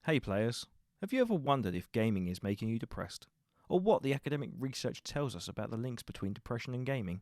Hey players, have you ever wondered if gaming is making you depressed? Or what the academic research tells us about the links between depression and gaming?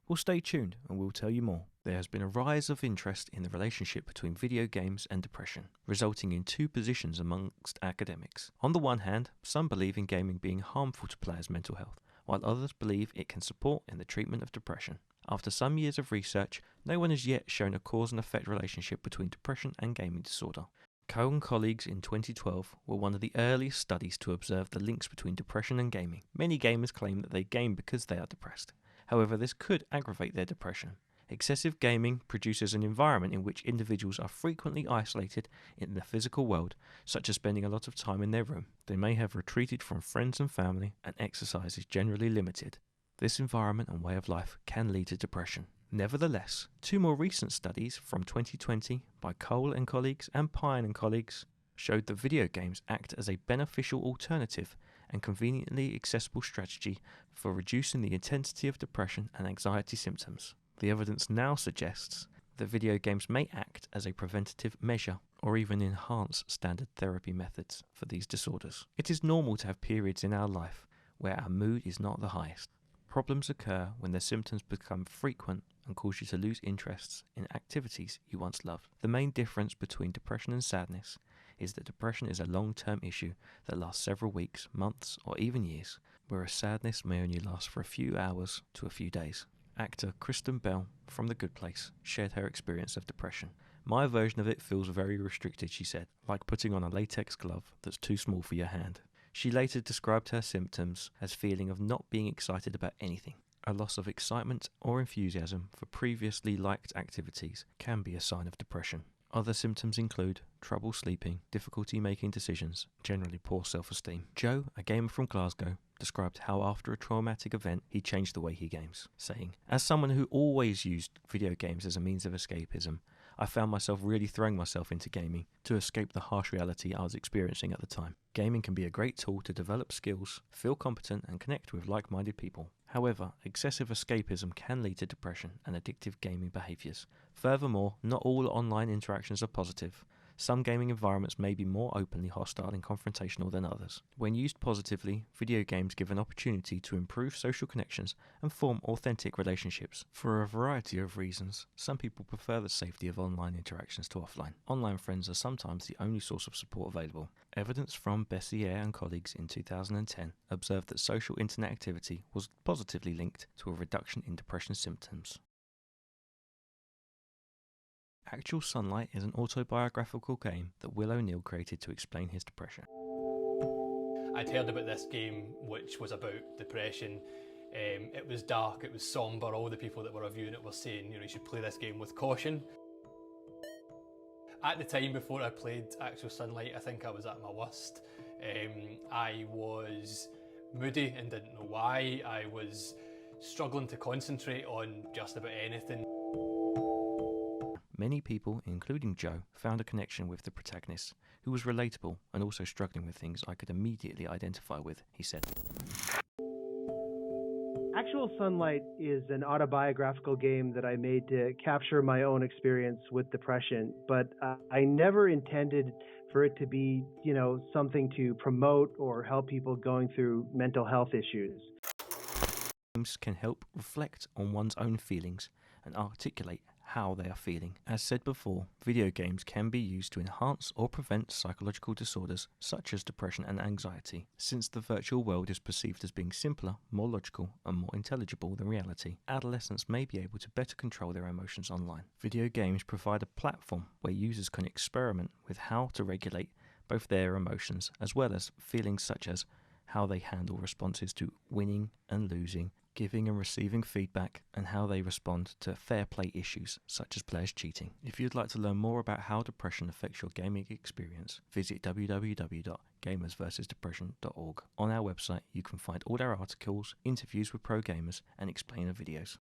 Well, stay tuned and we'll tell you more. There has been a rise of interest in the relationship between video games and depression, resulting in two positions amongst academics. On the one hand, some believe in gaming being harmful to players' mental health, while others believe it can support in the treatment of depression. After some years of research, no one has yet shown a cause and effect relationship between depression and gaming disorder. Coe and colleagues in 2012 were one of the earliest studies to observe the links between depression and gaming. Many gamers claim that they game because they are depressed. However, this could aggravate their depression. Excessive gaming produces an environment in which individuals are frequently isolated in the physical world, such as spending a lot of time in their room. They may have retreated from friends and family, and exercise is generally limited. This environment and way of life can lead to depression. Nevertheless, two more recent studies from 2020 by Cole and colleagues and Pine and colleagues showed that video games act as a beneficial alternative and conveniently accessible strategy for reducing the intensity of depression and anxiety symptoms. The evidence now suggests that video games may act as a preventative measure or even enhance standard therapy methods for these disorders. It is normal to have periods in our life where our mood is not the highest. Problems occur when the symptoms become frequent and cause you to lose interests in activities you once loved. The main difference between depression and sadness is that depression is a long-term issue that lasts several weeks, months, or even years, whereas sadness may only last for a few hours to a few days. Actor Kristen Bell from The Good Place shared her experience of depression. "My version of it feels very restricted," she said, "like putting on a latex glove that's too small for your hand." She later described her symptoms as feeling of not being excited about anything. A loss of excitement or enthusiasm for previously liked activities can be a sign of depression. Other symptoms include trouble sleeping, difficulty making decisions, generally poor self-esteem. Joe, a gamer from Glasgow, described how after a traumatic event he changed the way he games, saying, "As someone who always used video games as a means of escapism, I found myself really throwing myself into gaming to escape the harsh reality I was experiencing at the time. Gaming can be a great tool to develop skills, feel competent, and connect with like-minded people. However, excessive escapism can lead to depression and addictive gaming behaviours. Furthermore, not all online interactions are positive. Some gaming environments may be more openly hostile and confrontational than others. When used positively, video games give an opportunity to improve social connections and form authentic relationships. For a variety of reasons, some people prefer the safety of online interactions to offline. Online friends are sometimes the only source of support available. Evidence from Bessier and colleagues in 2010 observed that social internet activity was positively linked to a reduction in depression symptoms. Actual Sunlight is an autobiographical game that Will O'Neill created to explain his depression. I'd heard about this game which was about depression. It was dark, it was sombre, all the people that were reviewing it were saying, you should play this game with caution. At the time before I played Actual Sunlight, I think I was at my worst. I was moody and didn't know why. I was struggling to concentrate on just about anything. Many people, including Joe, found a connection with the protagonist, who was relatable and also struggling with things I could immediately identify with, he said. Actual Sunlight is an autobiographical game that I made to capture my own experience with depression, but I never intended for it to be, something to promote or help people going through mental health issues. Games can help reflect on one's own feelings and articulate how they are feeling. As said before, video games can be used to enhance or prevent psychological disorders such as depression and anxiety. Since the virtual world is perceived as being simpler, more logical, and more intelligible than reality, adolescents may be able to better control their emotions online. Video games provide a platform where users can experiment with how to regulate both their emotions as well as feelings such as how they handle responses to winning and losing, giving and receiving feedback, and how they respond to fair play issues such as players cheating. If you'd like to learn more about how depression affects your gaming experience, visit www.gamersversusdepression.org. On our website, you can find all our articles, interviews with pro gamers, and explainer videos.